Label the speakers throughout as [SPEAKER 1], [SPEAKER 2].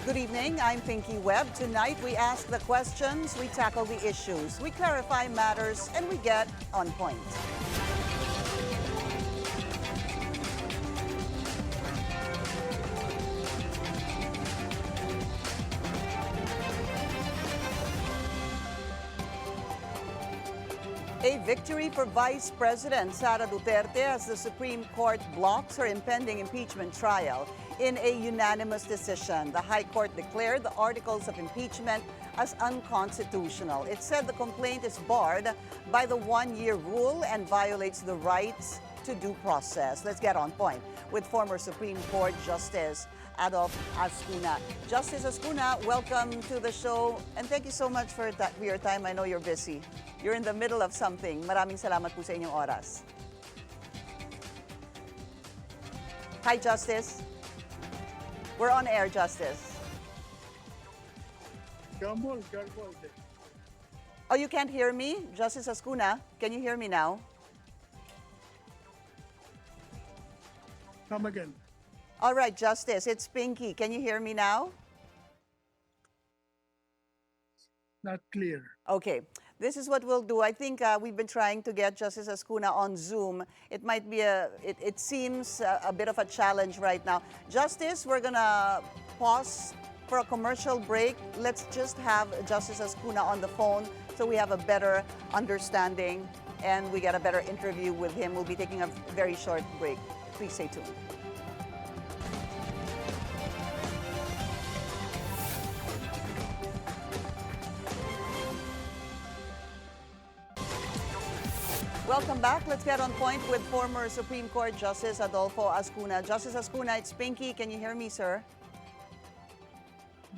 [SPEAKER 1] Good evening, I'm Pinky Webb. Tonight we ask the questions, we tackle the issues, we clarify matters, and we get on point. A victory for Vice President Sara Duterte as the Supreme Court blocks her impending impeachment trial. In a unanimous decision, the High Court declared the articles of impeachment as unconstitutional. It said the complaint is barred by the one-year rule and violates the rights to due process. Let's get on point with former Supreme Court Justice Adolfo Azcuna. Justice Azcuna, welcome to the show and thank you so much for your time. I know you're busy. You're in the middle of something. Maraming salamat po sa inyong oras. Hi, Justice. We're on air, Justice. Oh, you can't hear me? Justice Azcuna, can you hear me now?
[SPEAKER 2] Come again.
[SPEAKER 1] All right, Justice, it's Pinky. Can you hear me now?
[SPEAKER 2] Not clear.
[SPEAKER 1] Okay, this is what we'll do. I think we've been trying to get Justice Azcuna on Zoom. It might be it seems a bit of a challenge right now. Justice, we're gonna pause for a commercial break. Let's just have Justice Azcuna on the phone so we have a better understanding and we get a better interview with him. We'll be taking a very short break. Please stay tuned. Welcome back. Let's get on point with former Supreme Court Justice Adolfo Azcuna. Justice Azcuna, it's Pinky. Can you hear me, sir?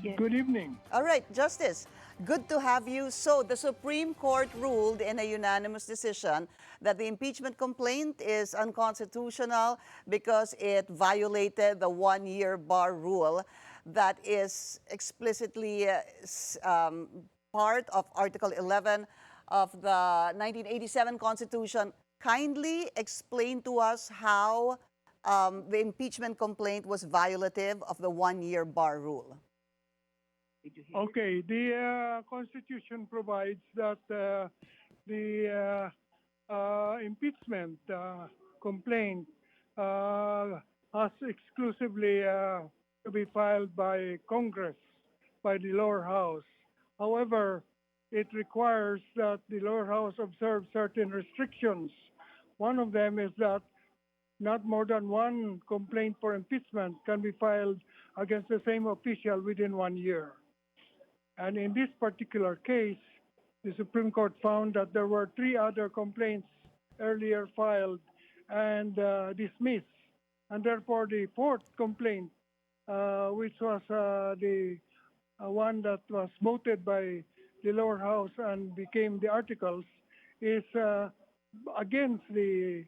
[SPEAKER 2] Yes. Good evening.
[SPEAKER 1] All right, Justice, good to have you. So the Supreme Court ruled in a unanimous decision that the impeachment complaint is unconstitutional because it violated the one-year bar rule that is explicitly part of Article 11 of the 1987 Constitution. Kindly explain to us how the impeachment complaint was violative of the one-year bar rule.
[SPEAKER 2] Okay, the Constitution provides that the impeachment complaint has exclusively to be filed by Congress, by the lower house. However, it requires that the lower house observe certain restrictions. One of them is that not more than one complaint for impeachment can be filed against the same official within 1 year. And in this particular case, the Supreme Court found that there were 3 other complaints earlier filed and dismissed. And therefore, the 4th complaint, which was the one that was voted by the lower house and became the articles, is against the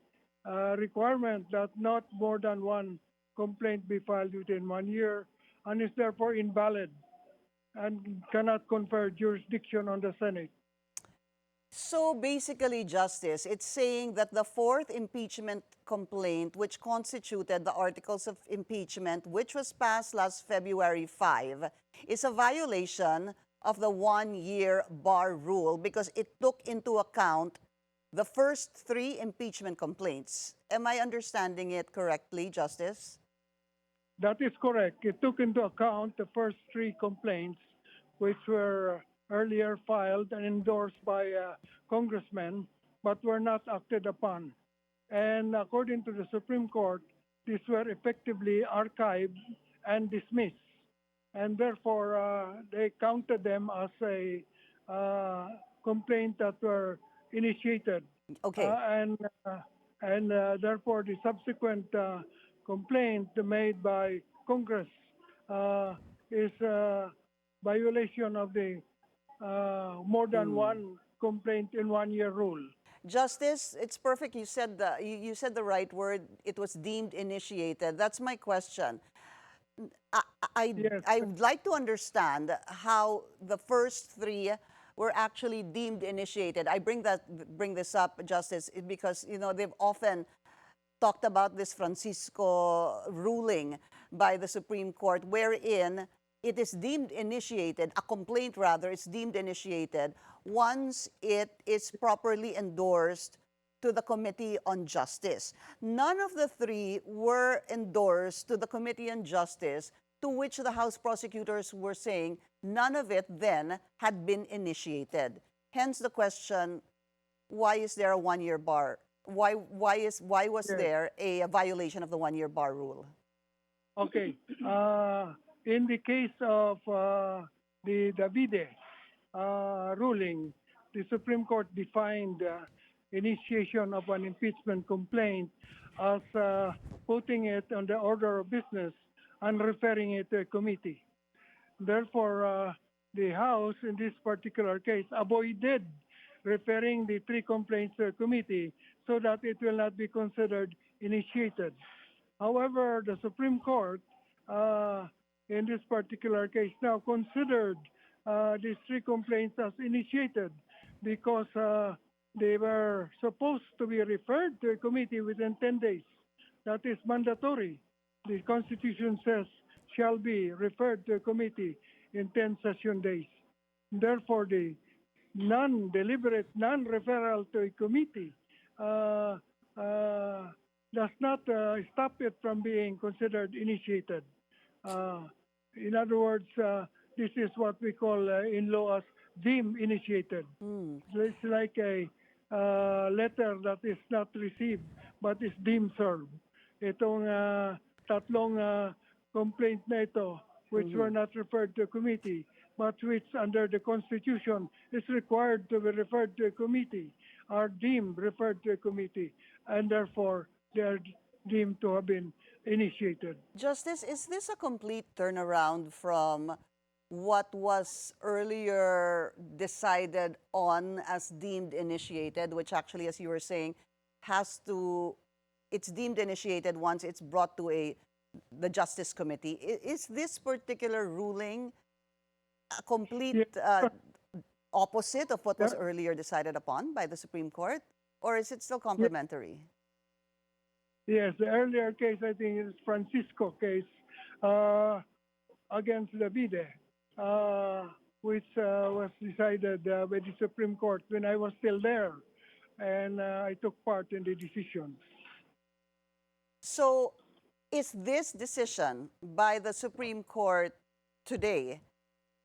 [SPEAKER 2] requirement that not more than one complaint be filed within 1 year and is therefore invalid and cannot confer jurisdiction on the Senate.
[SPEAKER 1] So basically, Justice, it's saying that the 4th impeachment complaint, which constituted the articles of impeachment, which was passed last February 5, is a violation of the one-year bar rule because it took into account the first 3 impeachment complaints. Am I understanding it correctly, Justice?
[SPEAKER 2] That is correct. It took into account the first 3 complaints, which were earlier filed and endorsed by congressmen, but were not acted upon. And according to the Supreme Court, these were effectively archived and dismissed. And therefore, they counted them as a complaint that were initiated.
[SPEAKER 1] Okay.
[SPEAKER 2] And therefore, the subsequent complaint made by Congress is a violation of the more than one complaint in 1 year rule.
[SPEAKER 1] Justice, it's perfect. You said the right word. It was deemed initiated. That's my question.
[SPEAKER 2] Yes.
[SPEAKER 1] I would like to understand how the first 3 were actually deemed initiated. I bring this up, Justice, because they've often talked about this Francisco ruling by the Supreme Court, wherein it is deemed initiated, a complaint rather, is deemed initiated once it is properly endorsed to the Committee on Justice. None of the three were endorsed to the Committee on Justice, to which the House prosecutors were saying none of it then had been initiated. Hence the question, why is there a one-year bar? Why was there a violation of the one-year bar rule?
[SPEAKER 2] Okay. In the case of the Davide ruling, the Supreme Court defined initiation of an impeachment complaint as putting it on the order of business and referring it to a committee. Therefore, the House in this particular case avoided referring the three complaints to a committee so that it will not be considered initiated. However, the Supreme Court in this particular case now considered these three complaints as initiated because they were supposed to be referred to a committee within 10 days. That is mandatory. The Constitution says shall be referred to a committee in 10 session days. Therefore, the non-deliberate, non-referral to a committee does not stop it from being considered initiated. In other words, this is what we call in law as deemed initiated. So it's like a letter that is not received but is deemed served. Itong tatlong complaint na ito, which were not referred to a committee, but which under the Constitution is required to be referred to a committee, are deemed referred to a committee, and therefore they are deemed to have been initiated.
[SPEAKER 1] Justice, is this a complete turnaround from what was earlier decided on as deemed initiated, which actually, as you were saying, it's deemed initiated once it's brought to the Justice Committee? Is this particular ruling a complete opposite of what was earlier decided upon by the Supreme Court, or is it still complementary?
[SPEAKER 2] Yes, the earlier case, I think, is Francisco case against Davide, which was decided by the Supreme Court when I was still there, and I took part in the decision.
[SPEAKER 1] So, is this decision by the Supreme Court today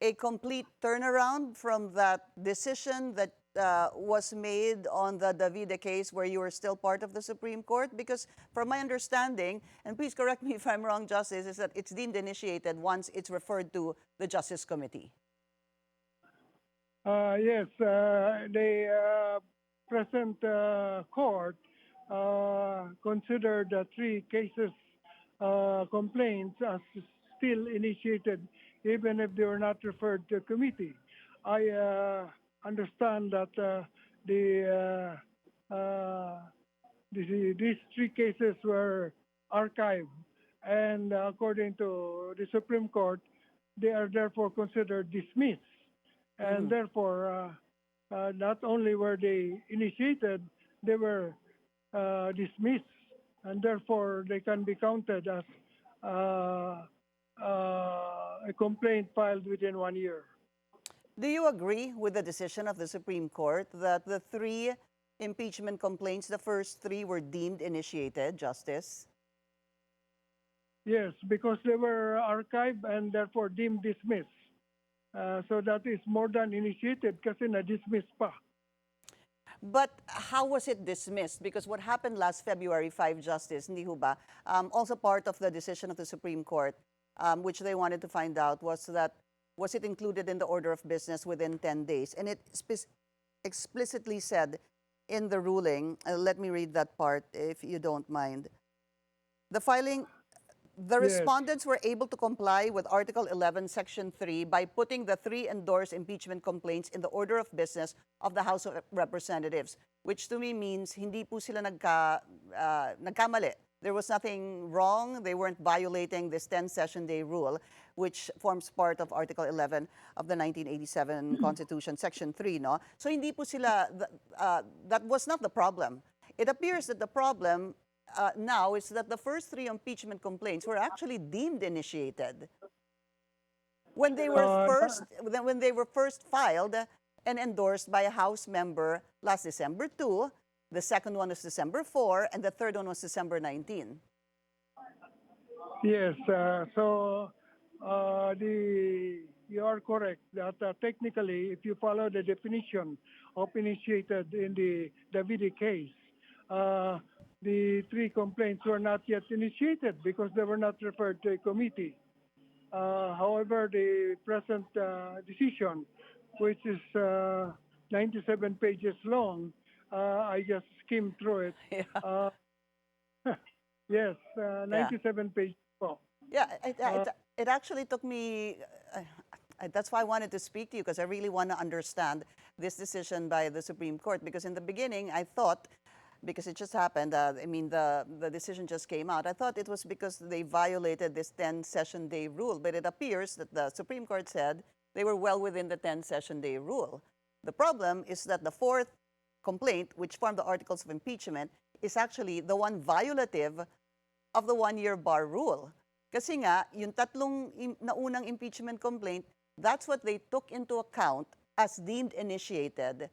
[SPEAKER 1] a complete turnaround from that decision that was made on the Davide case where you were still part of the Supreme Court? Because from my understanding, and please correct me if I'm wrong, Justice, is that it's deemed initiated once it's referred to the Justice Committee.
[SPEAKER 2] Yes, the present court considered the three cases complaints as still initiated even if they were not referred to a committee. I understand that these three cases were archived, and according to the Supreme Court, they are therefore considered dismissed. And therefore, not only were they initiated, they were dismissed, and therefore they can be counted as a complaint filed within 1 year.
[SPEAKER 1] Do you agree with the decision of the Supreme Court that the three impeachment complaints, the first three, were deemed initiated, Justice?
[SPEAKER 2] Yes, because they were archived and therefore deemed dismissed. So that is more than initiated kasi na-dismissed pa.
[SPEAKER 1] But how was it dismissed? Because what happened last February 5, Justice, hindi ho ba, also part of the decision of the Supreme Court, which they wanted to find out, was that was it included in the order of business within 10 days? And it explicitly said in the ruling, let me read that part if you don't mind. The respondents were able to comply with Article 11, Section 3 by putting the three endorsed impeachment complaints in the order of business of the House of Representatives, which to me means hindi po sila nagkamali. There was nothing wrong. They weren't violating this 10-session day rule, which forms part of Article 11 of the 1987 Constitution, Section 3. No? So hindi po sila, that was not the problem. It appears that the problem now is that the first three impeachment complaints were actually deemed initiated. when they were
[SPEAKER 2] Uh,
[SPEAKER 1] first filed and endorsed by a House member last December 2, the second one was December 4, and the third one was December 19.
[SPEAKER 2] Yes, you are correct that technically, if you follow the definition of initiated in the Davide case, the three complaints were not yet initiated because they were not referred to a committee. However, the present decision, which is 97 pages long, I just skimmed through it.
[SPEAKER 1] Yeah.
[SPEAKER 2] Uh, yes,
[SPEAKER 1] Yeah.
[SPEAKER 2] 97 pages long.
[SPEAKER 1] Yeah,
[SPEAKER 2] Uh,
[SPEAKER 1] it actually took me, that's why I wanted to speak to you, because I really want to understand this decision by the Supreme Court. Because in the beginning, I thought, because it just happened, the decision just came out, I thought it was because they violated this 10-session-day rule. But it appears that the Supreme Court said they were well within the 10-session-day rule. The problem is that the fourth complaint, which formed the articles of impeachment, is actually the one violative of the one-year bar rule. Kasi nga, yung tatlong naunang impeachment complaint, that's what they took into account as deemed initiated.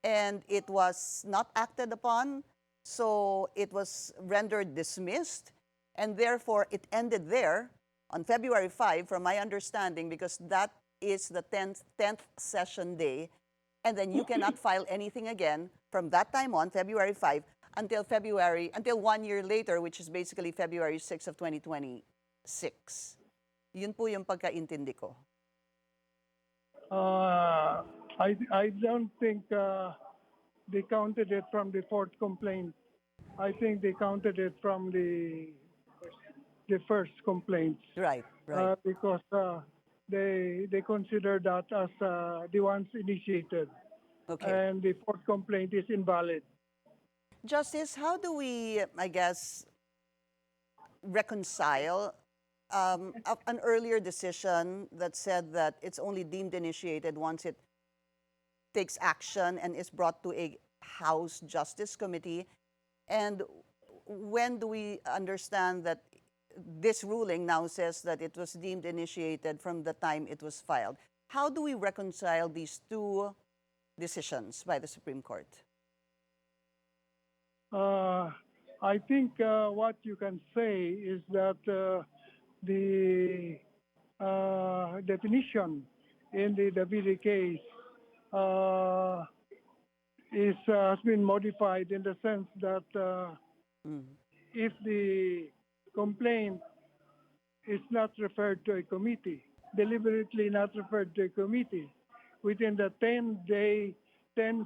[SPEAKER 1] And it was not acted upon, so it was rendered dismissed. And therefore, it ended there on February 5, from my understanding, because that is the 10th session day. And then you cannot file anything again from that time on, February 5, until 1 year later, which is basically February 6 of 2026. Yun po yung pagkaintindi ko.
[SPEAKER 2] I don't think they counted it from the fourth complaint. I think they counted it from the first complaint.
[SPEAKER 1] Right.
[SPEAKER 2] Because they consider that as the ones initiated.
[SPEAKER 1] Okay.
[SPEAKER 2] And the fourth complaint is invalid.
[SPEAKER 1] Justice, how do we, I guess, reconcile an earlier decision that said that it's only deemed initiated once it takes action and is brought to a House Justice Committee? And when do we understand that this ruling now says that it was deemed initiated from the time it was filed? How do we reconcile these two decisions by the Supreme Court?
[SPEAKER 2] I think what you can say is that the definition in the Davide case has been modified in the sense that if the complaint is not referred to a committee, deliberately not referred to a committee, within the 10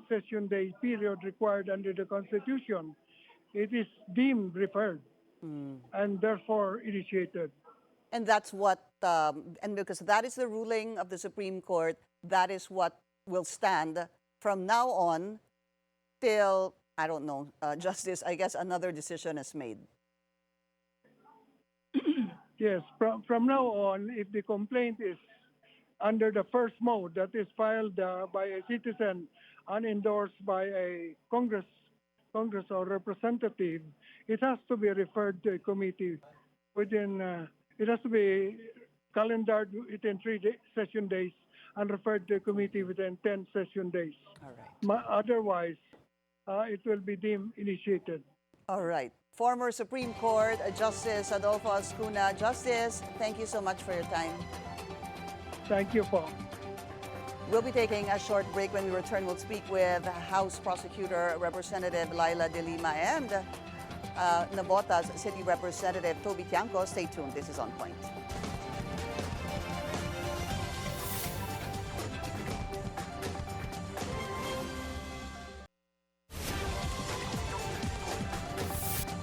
[SPEAKER 2] session day period required under the Constitution, it is deemed referred and therefore initiated.
[SPEAKER 1] And that's what, and because that is the ruling of the Supreme Court, that is what will stand from now on till, I don't know, Justice, I guess another decision is made.
[SPEAKER 2] Yes, from now on, if the complaint is under the first mode, that is filed by a citizen unendorsed by a Congress or representative, it has to be referred to a committee within, it has to be calendared within 3 session days and referred to a committee within 10 session days.
[SPEAKER 1] All right.
[SPEAKER 2] Otherwise, it will be deemed initiated.
[SPEAKER 1] All right. Former Supreme Court Justice Adolfo Azcuna. Justice, thank you so much for your time.
[SPEAKER 2] Thank you, Paul.
[SPEAKER 1] We'll be taking a short break. When we return, we'll speak with House Prosecutor Representative Leila de Lima and Navotas City Representative Toby Tiangco. Stay tuned. This is On Point.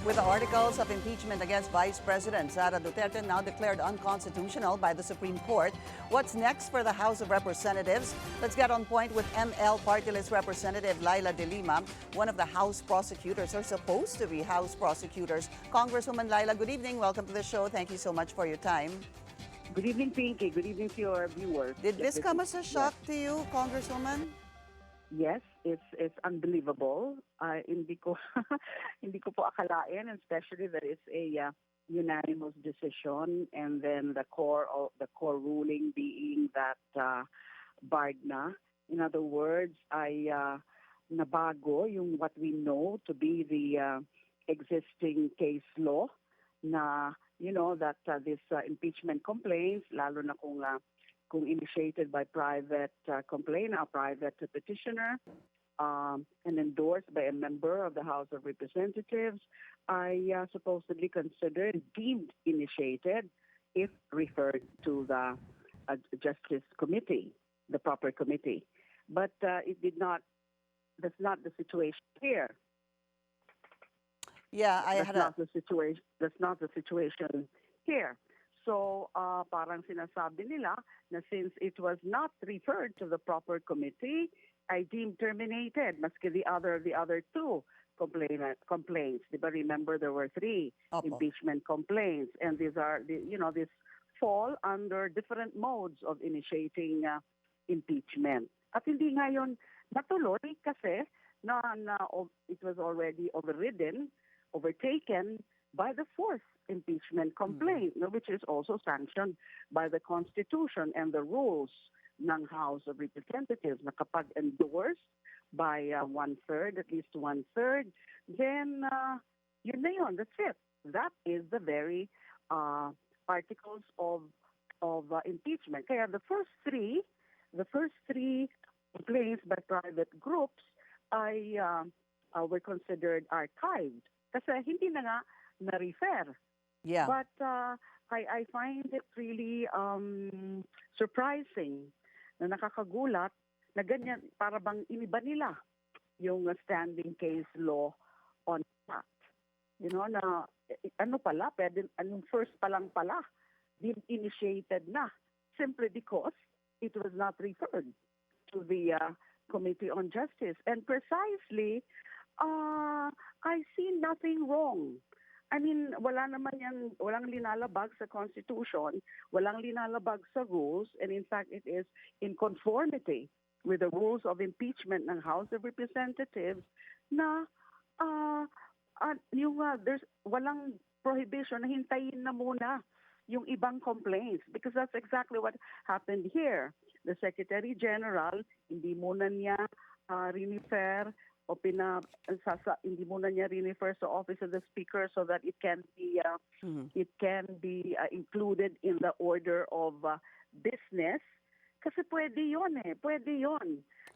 [SPEAKER 1] With the articles of impeachment against Vice President Sara Duterte now declared unconstitutional by the Supreme Court, what's next for the House of Representatives? Let's get on point with ML Partylist Representative Leila de Lima, one of the House prosecutors, or supposed to be House prosecutors. Congresswoman Leila, good evening. Welcome to the show. Thank you so much for your time.
[SPEAKER 3] Good evening, Pinky. Good evening to your viewers.
[SPEAKER 1] Did this come as a shock to you, Congresswoman?
[SPEAKER 3] Yes, it's unbelievable. Hindi ko hindi ko po akalain, and especially that it's a unanimous decision, and then the core ruling being that barred na. In other words, ay nabago yung what we know to be the existing case law na that this impeachment complaints, lalo na kung initiated by private complainant, a private petitioner, and endorsed by a member of the House of Representatives, are supposedly considered deemed initiated if referred to the Justice Committee, the proper committee. But it did not. That's not the situation here.
[SPEAKER 1] Yeah,
[SPEAKER 3] That's not the situation here. So parang sinasabi nila na since it was not referred to the proper committee, I deemed terminated. Maski the other two complaints. Diba, remember there were 3 impeachment complaints, and these are these fall under different modes of initiating impeachment. At hindi ngayon natuloy kasi it was already overtaken by the 4th impeachment complaint, which is also sanctioned by the Constitution and the rules ng House of Representatives na kapag endorsed by 1/3, at least 1/3, then yun na yun, that's it. That is the very articles of impeachment. Kaya the first three complaints by private groups were considered archived kasi hindi na nga na-refer.
[SPEAKER 1] Yeah.
[SPEAKER 3] But I find it really surprising na nakakagulat na ganyan, para bang iniba nila yung standing case law on that. Na ano pala, anong first pa lang pala, din initiated na simply because it was not referred to the Committee on Justice. And precisely, I see nothing wrong. I mean, walang linalabag sa Constitution, walang linalabag sa rules, and in fact, it is in conformity with the rules of impeachment ng House of Representatives na there's walang prohibition na hintayin na muna yung ibang complaints, because that's exactly what happened here. The Secretary General, hindi muna niya refer o hindi muna niya refer sa Office of the Speaker so that it can be included in the order of business. Kasi pwede yon.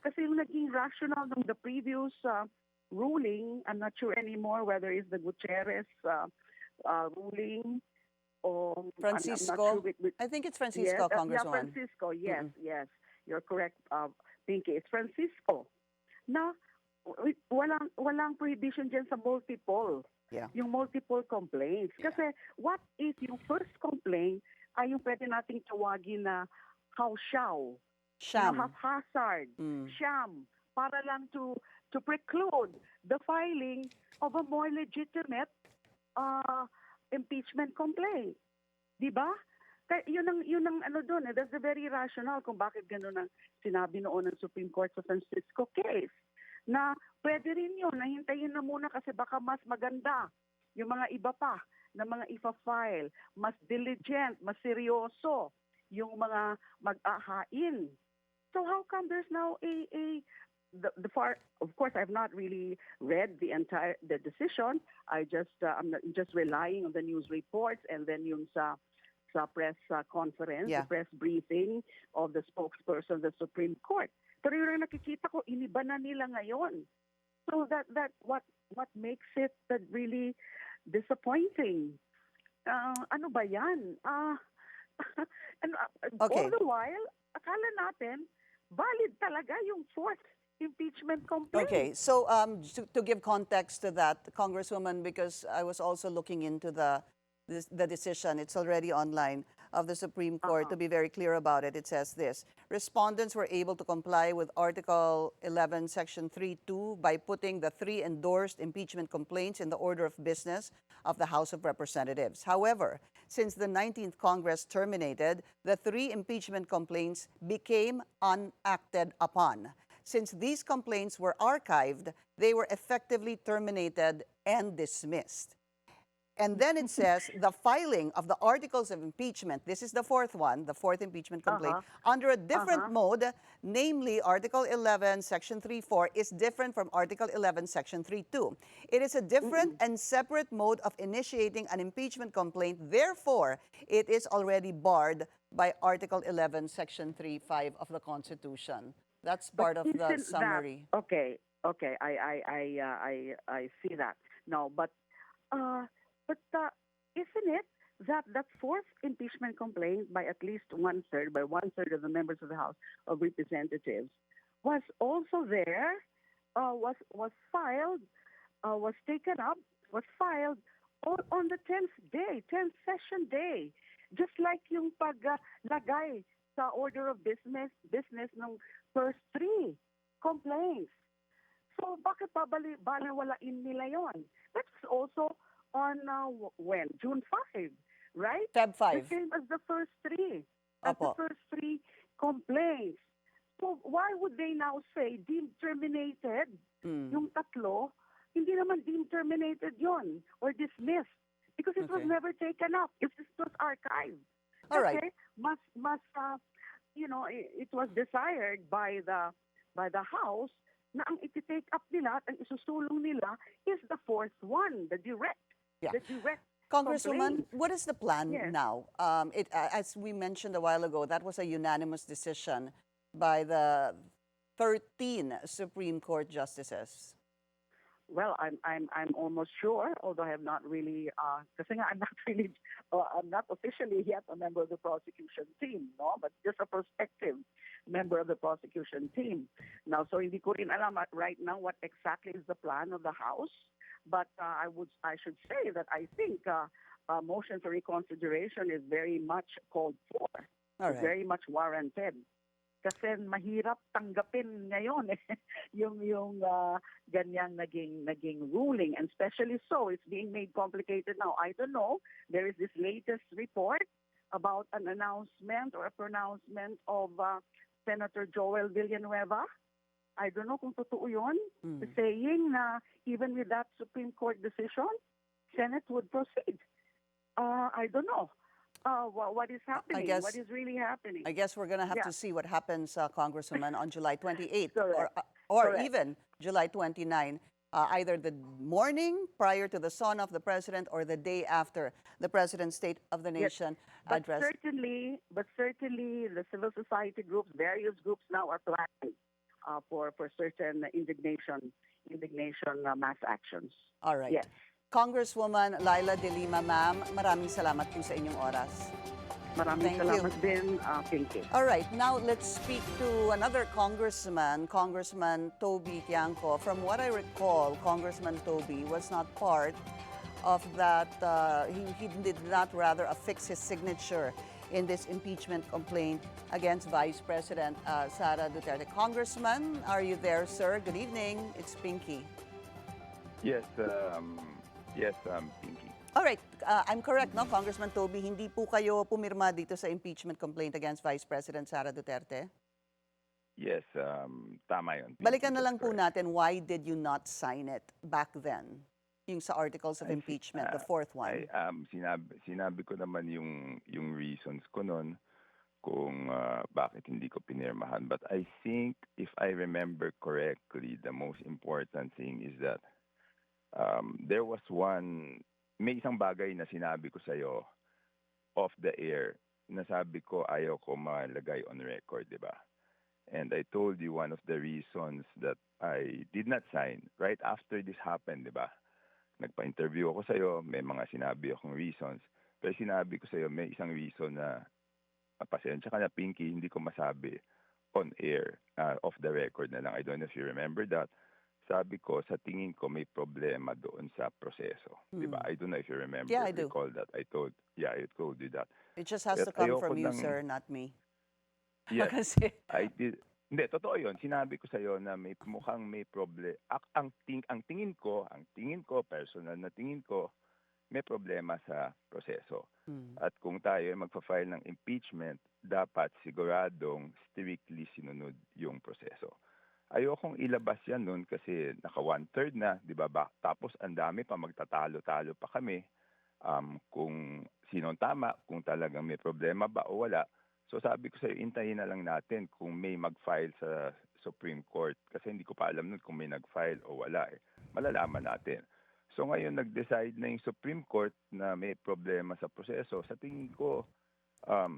[SPEAKER 3] Kasi yung naging rational ng the previous ruling, I'm not sure anymore whether it's the Gutierrez ruling or
[SPEAKER 1] Francisco.
[SPEAKER 3] I'm not sure
[SPEAKER 1] I think it's Francisco,
[SPEAKER 3] yes,
[SPEAKER 1] Congresswoman.
[SPEAKER 3] Yeah, Francisco, yes, yes. You're correct, Pinky. It's Francisco. Na walang prohibition dyan sa multiple.
[SPEAKER 1] Yeah.
[SPEAKER 3] Yung multiple complaints. Kasi what if yung first complaint ay yung pwede nating tawagin na sham. Haphazard. Sham. Para lang to preclude the filing of a more legitimate impeachment complaint. Di ba? Yun ang ano doon. That's the very rational kung bakit gano'n ang sinabi noon ng Supreme Court sa Francisco case. Na pwede rin yun, nahintayin na muna kasi baka mas maganda yung mga iba pa na mga ifa-file, mas diligent, mas seryoso yung mga mag-ahain. So how come there's now of course I've not really read the decision. I'm just relying on the news reports and then yung sa press conference, the press briefing of the spokesperson of the Supreme Court. Pero yung nakikita ko, iniba na nila ngayon. So that what makes it really disappointing. Ano ba yan?
[SPEAKER 1] Okay.
[SPEAKER 3] All the while, akala natin, valid talaga yung 4th impeachment complaint.
[SPEAKER 1] Okay, so to give context to that, Congresswoman, because I was also looking into the decision, it's already online, of the Supreme Court. To be very clear about it, it says this: respondents were able to comply with Article 11, Section 3.2 by putting the 3 endorsed impeachment complaints in the order of business of the House of Representatives. However, since the 19th Congress terminated, the 3 impeachment complaints became unacted upon. since these complaints were archived, they were effectively terminated and dismissed. And then it says the filing of the articles of impeachment, this is the fourth one, the fourth impeachment complaint, under a different mode, namely Article 11, Section 3.4, is different from Article 11, Section 3.2. It is a different and separate mode of initiating an impeachment complaint. Therefore, it is already barred by Article 11, Section 3.5 of the Constitution. That's part of the summary.
[SPEAKER 3] Okay, I see that. No, but isn't it that that fourth impeachment complaint by at least by one third of the members of the House of Representatives was also there, was filed, was taken up, was filed on the 10th day, 10th session day, just like yung paglagay sa order of business ng first three complaints. So bakit balewalain nila yon? That's also on when? June 5, right?
[SPEAKER 1] Feb 5.
[SPEAKER 3] The same as the first three. As
[SPEAKER 1] Opo.
[SPEAKER 3] the first three complaints. So why would they now say deemed terminated? Yung tatlo, hindi naman deemed terminated yon or dismissed because it was never taken up. It was archived.
[SPEAKER 1] All right.
[SPEAKER 3] Okay? It was desired by the House na ang iti-take up nila at ang isusulong nila is the fourth one, the direct.
[SPEAKER 1] Yeah.
[SPEAKER 3] The direct
[SPEAKER 1] Congresswoman,
[SPEAKER 3] complaint.
[SPEAKER 1] what is the plan
[SPEAKER 3] Yes.
[SPEAKER 1] now? As we mentioned a while ago, that was a unanimous decision by the 13 Supreme Court justices.
[SPEAKER 3] Well, I'm almost sure, although I have not really, kasi nga I'm not officially yet a member of the prosecution team, no, but just a prospective member of the prosecution team. Now, so hindi ko rin alam right now what exactly is the plan of the House, but I should say that I think a motion for reconsideration is very much called for,
[SPEAKER 1] All right.
[SPEAKER 3] very much warranted. Kasi mahirap tanggapin ngayon yung ganyang naging ruling, and especially so it's being made complicated now. I don't know. There is this latest report about an announcement or a pronouncement of Senator Joel Villanueva. I don't know kung totoo yun, saying na even with that Supreme Court decision, Senate would proceed. I don't know. What is happening? What is really happening?
[SPEAKER 1] I guess we're going to have to see what happens, Congresswoman, on July 28th
[SPEAKER 3] Correct.
[SPEAKER 1] or
[SPEAKER 3] Correct.
[SPEAKER 1] even July 29, either the morning prior to the son of the president or the day after the president's State of the Nation address.
[SPEAKER 3] But certainly the civil society groups, various groups now are planning for certain indignation mass actions.
[SPEAKER 1] All right.
[SPEAKER 3] Yes.
[SPEAKER 1] Congresswoman Leila de Lima, ma'am, maraming salamat po sa inyong oras.
[SPEAKER 3] Maraming
[SPEAKER 1] Thank
[SPEAKER 3] salamat
[SPEAKER 1] you.
[SPEAKER 3] din, Pinky.
[SPEAKER 1] All right, now let's speak to another congressman, Congressman Toby Tiangco. From what I recall, Congressman Toby was not part of that, he did not rather affix his signature in this impeachment complaint against Vice President Sara Duterte. Congressman, are you there, sir? Good evening. It's Pinky.
[SPEAKER 4] Yes, Pinky.
[SPEAKER 1] All right, I'm correct, no, Congressman Toby, hindi po kayo pumirma dito sa impeachment complaint against Vice President Sara Duterte?
[SPEAKER 4] Yes, tama yun. Pinky.
[SPEAKER 1] Balikan na
[SPEAKER 4] That's
[SPEAKER 1] lang po
[SPEAKER 4] correct.
[SPEAKER 1] natin, why did you not sign it back then? Yung sa articles of impeachment, the fourth one.
[SPEAKER 4] Sinabi ko naman yung reasons ko nun kung bakit hindi ko pinirmahan. But I think, if I remember correctly, the most important thing is that there was may isang bagay na sinabi ko sa'yo off the air, nasabi ko ayaw ko malagay on record, di ba? And I told you one of the reasons that I did not sign right after this happened, di ba? Nagpa-interview ako sa'yo, may mga sinabi akong reasons. Pero sinabi ko sa'yo, may isang reason na, pasensya ka na, Pinky, hindi ko masabi on air, off the record na lang. I don't know if you remember that. Sabi ko, sa tingin ko, may problema doon sa proseso. Di ba? I don't know if you remember.
[SPEAKER 1] Yeah, I do.
[SPEAKER 4] Recall that. I told you that.
[SPEAKER 1] It just has to
[SPEAKER 4] But
[SPEAKER 1] come
[SPEAKER 4] ayoko
[SPEAKER 1] from you,
[SPEAKER 4] nang-
[SPEAKER 1] sir, not me.
[SPEAKER 4] Yes.
[SPEAKER 1] Kasi,
[SPEAKER 4] I did. Hindi, totoo yun. Sinabi ko sa'yo na mukhang may problem. Ang tingin ko, personal na tingin ko, may problema sa proseso. At kung tayo ay magpa-file ng impeachment, dapat siguradong strictly sinunod yung proseso. ayokong ilabas yan nun kasi naka one-third na, di ba? Tapos ang dami pa, magtatalo-talo pa kami kung sino ang tama, kung talagang may problema ba o wala. So sabi ko sa'yo, intayin na lang natin kung may mag-file sa Supreme Court. Kasi hindi ko pa alam nun kung may nag-file o wala. Malalaman natin. So ngayon nag-decide na yung Supreme Court na may problema sa proseso. Sa tingin ko,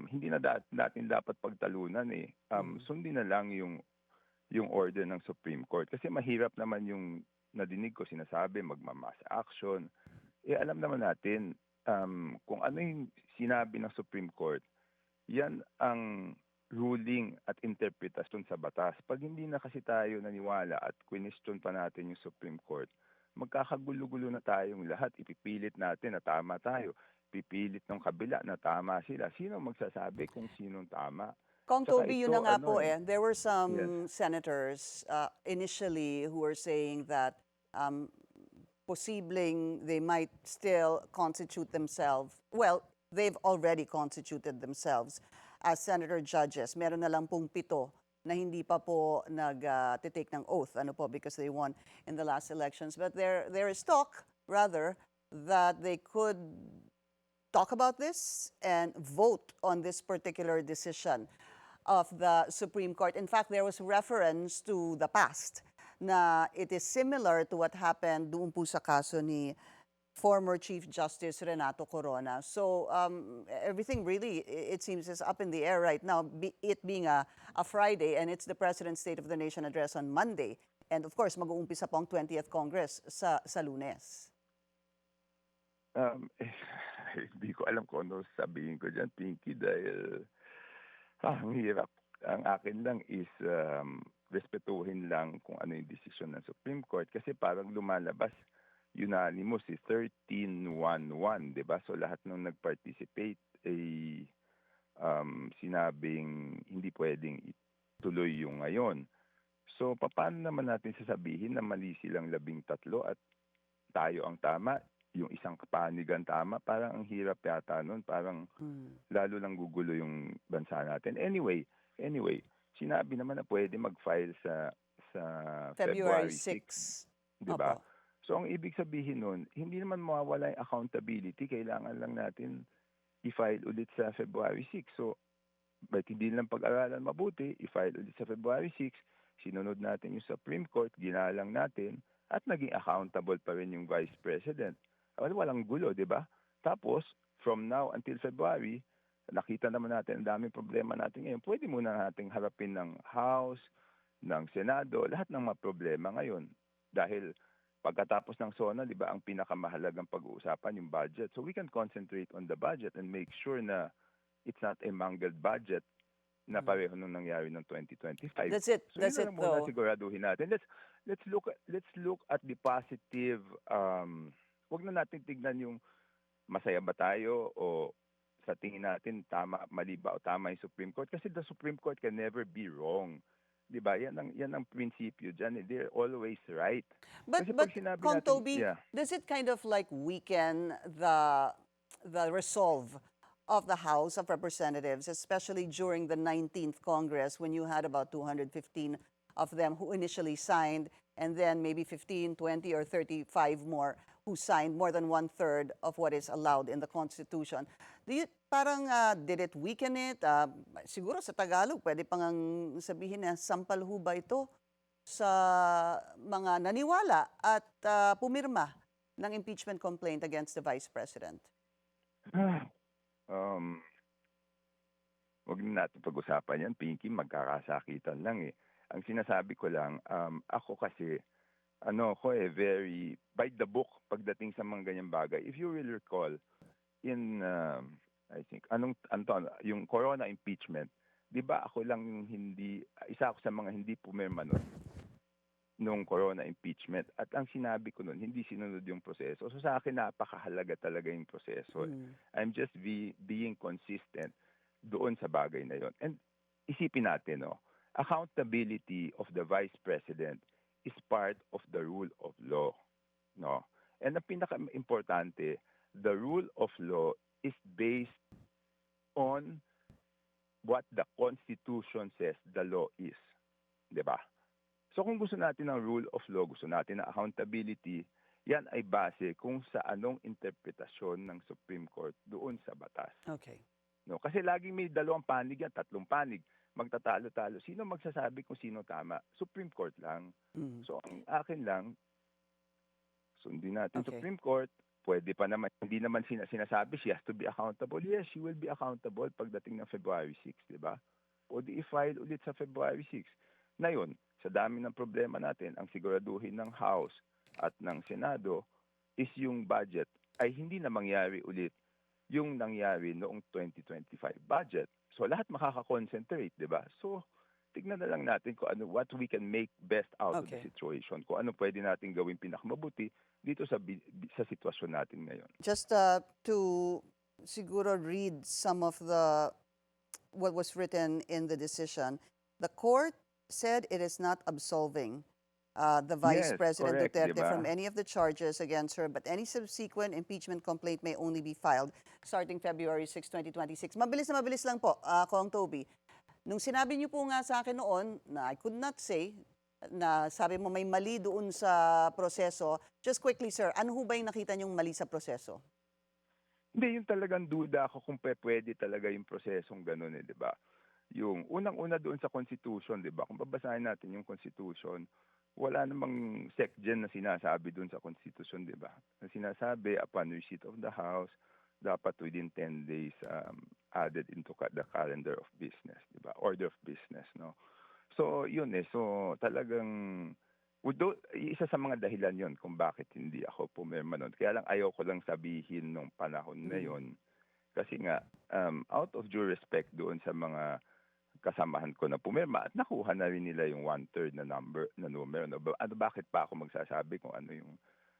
[SPEAKER 4] hindi na natin dapat pagtalunan eh. Sundin na lang yung order ng Supreme Court. Kasi mahirap naman yung nadinig ko sinasabi, magmamass action. Alam naman natin kung ano yung sinabi ng Supreme Court, yan ang ruling at interpretasyon sa batas. Pag hindi na kasi tayo naniwala at question pa natin yung Supreme Court, magkakagulo-gulo na tayong lahat. Ipipilit natin na tama tayo. Pipilit ng kabila na tama sila. Sino magsasabi kung sinong tama?
[SPEAKER 1] Kung
[SPEAKER 4] Tsaka
[SPEAKER 1] Toby,
[SPEAKER 4] ito,
[SPEAKER 1] yun na nga
[SPEAKER 4] ano
[SPEAKER 1] po eh. There were
[SPEAKER 4] Yes.
[SPEAKER 1] some senators initially who were saying that posibleng they might still constitute themselves. Well, they've already constituted themselves as senator judges. Meron na lang pong 7 na hindi pa po nag-take ng oath, ano po, because they won in the last elections. But there is talk, rather, that they could talk about this and vote on this particular decision of the Supreme Court. In fact, there was reference to the past na it is similar to what happened doon po sa kaso ni former Chief Justice Renato Corona. So everything really, it seems, is up in the air right now, it being a Friday, and it's the President's State of the Nation address on Monday. And of course, mag-uumpisa po ang 20th Congress sa Lunes.
[SPEAKER 4] Hindi ko alam kung ano sabihin ko dyan, Pinky, dahil ang hirap. Ang akin lang is respetuhin lang kung ano yung desisyon ng Supreme Court kasi parang lumalabas unanimous is 13-1-1, di ba? So lahat nung nag-participate ay sinabing hindi pwedeng ituloy yung ngayon. So paano naman natin sasabihin na mali silang 13 at tayo ang tama? Yung isang kapanigan tama, parang ang hirap yata nun, parang lalo lang gugulo yung bansa natin. Anyway, sinabi naman na pwede mag-file sa February 6, di ba? So ang ibig sabihin nun, hindi naman mawawala yung accountability, kailangan lang natin i-file ulit sa February 6. So, ba't hindi lang pag-aralan mabuti, i-file ulit sa February 6, sinunod natin yung Supreme Court, ginalang natin, at naging accountable pa rin yung Vice President. Walang gulo, di ba? Tapos, from now until February, nakita naman natin ang daming problema natin ngayon. Pwede muna nating harapin ng House, ng Senado, lahat ng mga problema ngayon. Dahil pagkatapos ng SONA, di ba, ang pinakamahalagang pag-uusapan yung budget. So we can concentrate on the budget and make sure na it's not a mangled budget na pareho nung nangyari noong 2025.
[SPEAKER 1] That's it.
[SPEAKER 4] So
[SPEAKER 1] That's
[SPEAKER 4] yun
[SPEAKER 1] it,
[SPEAKER 4] lang muna
[SPEAKER 1] though.
[SPEAKER 4] siguraduhin natin. Let's look at the positive. Wag na natin tignan yung masaya ba tayo o sa tingin natin tama, mali ba o tama yung Supreme Court. Kasi the Supreme Court can never be wrong. Di ba? Yan ang prinsipyo dyan. They're always right.
[SPEAKER 1] But
[SPEAKER 4] Kasi pag sinabi
[SPEAKER 1] Kung
[SPEAKER 4] natin,
[SPEAKER 1] Toby, does it kind of like weaken the resolve of the House of Representatives, especially during the 19th Congress when you had about 215 of them who initially signed, and then maybe 15, 20, or 35 more who signed, more than 1/3 of what is allowed in the Constitution. Did it weaken it? Siguro sa Tagalog, pwede pang sabihin na sampal ho ba ito sa mga naniwala at pumirma ng impeachment complaint against the Vice President?
[SPEAKER 4] Wag na natin pag-usapan yan, Pinky, magkakasakitan lang eh. Ang sinasabi ko lang, ako kasi, very by the book pagdating sa mga ganyang bagay. If you will recall, in, I think, yung Corona impeachment, di ba ako lang yung isa ako sa mga hindi pumirma nun nung Corona impeachment. At ang sinabi ko nun, hindi sinunod yung proseso. So sa akin, napakahalaga talaga yung proseso. I'm just being consistent doon sa bagay na yon. And isipin natin, accountability of the Vice President is part of the rule of law. No? And ang pinaka-importante, the rule of law is based on what the Constitution says the law is. Diba? So kung gusto natin ng rule of law, gusto natin ng accountability, yan ay base kung sa anong interpretasyon ng Supreme Court doon sa batas.
[SPEAKER 1] Okay.
[SPEAKER 4] No, kasi laging may dalawang panig yan, tatlong panig, magtatalo-talo. Sino magsasabi kung sino tama? Supreme Court lang. So ang akin lang, sundin natin Supreme Court, pwede pa naman, hindi naman sinasabi she has to be accountable. Yes, she will be accountable pagdating ng February 6, di ba? O di i-file ulit sa February 6. Na yun, sa dami ng problema natin, ang siguraduhin ng House at ng Senado is yung budget ay hindi na mangyari ulit yung nangyari noong 2025 budget. So lahat makaka-concentrate, di ba? So tignan na lang natin kung ano, what we can make best out of the situation. Kung ano pwede natin gawin pinakamabuti dito sa sitwasyon natin ngayon.
[SPEAKER 1] Just to siguro read some of what was written in the decision, the court said it is not absolving the Vice President Duterte from any of the charges against her, but any subsequent impeachment complaint may only be filed starting February 6, 2026. Mabilis na mabilis lang po, Kong Toby. Nung sinabi niyo po nga sa akin noon na I could not say, na sabi mo may mali doon sa proseso, just quickly, sir, ano ho ba yung nakita niyong mali sa proseso?
[SPEAKER 4] Hindi, yung talagang duda ako kung pwede talaga yung prosesong ganun, di ba? Yung unang-una doon sa Constitution, di ba? Kung babasahin natin yung Constitution, wala namang SecGen na sinasabi doon sa Constitution, di ba? Na sinasabi, upon receipt of the House, dapat within 10 days added into the calendar of business, di ba? Order of business, no? So, yun So, talagang, isa sa mga dahilan yon kung bakit hindi ako pumirma nun. Kaya lang ayaw ko lang sabihin nung panahon na yon. Kasi nga, out of due respect doon sa mga kasamahan ko na pumirma at nakuha na rin nila yung 1/3 na numero. Bakit pa ako magsasabi kung ano yung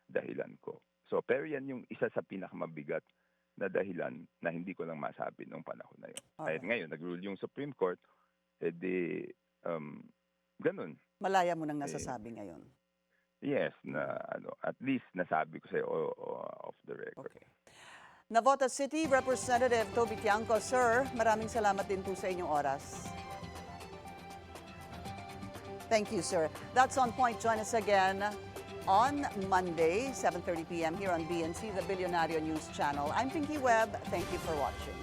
[SPEAKER 4] dahilan ko? So, pero yan yung isa sa pinakamabigat na dahilan na hindi ko lang masabi nung panahon na yun. Kahit ngayon, nag-rule yung Supreme Court, ganun.
[SPEAKER 1] Malaya mo nang nasasabi ngayon.
[SPEAKER 4] Yes, na at least nasabi ko sa'yo off the record.
[SPEAKER 1] Okay. Navotas City Representative Toby Tiangco, sir, maraming salamat din po sa inyong oras. Thank you, sir. That's On Point. Join us again on Monday, 7:30 p.m. here on BNC, the Billionario News Channel. I'm Pinky Webb. Thank you for watching.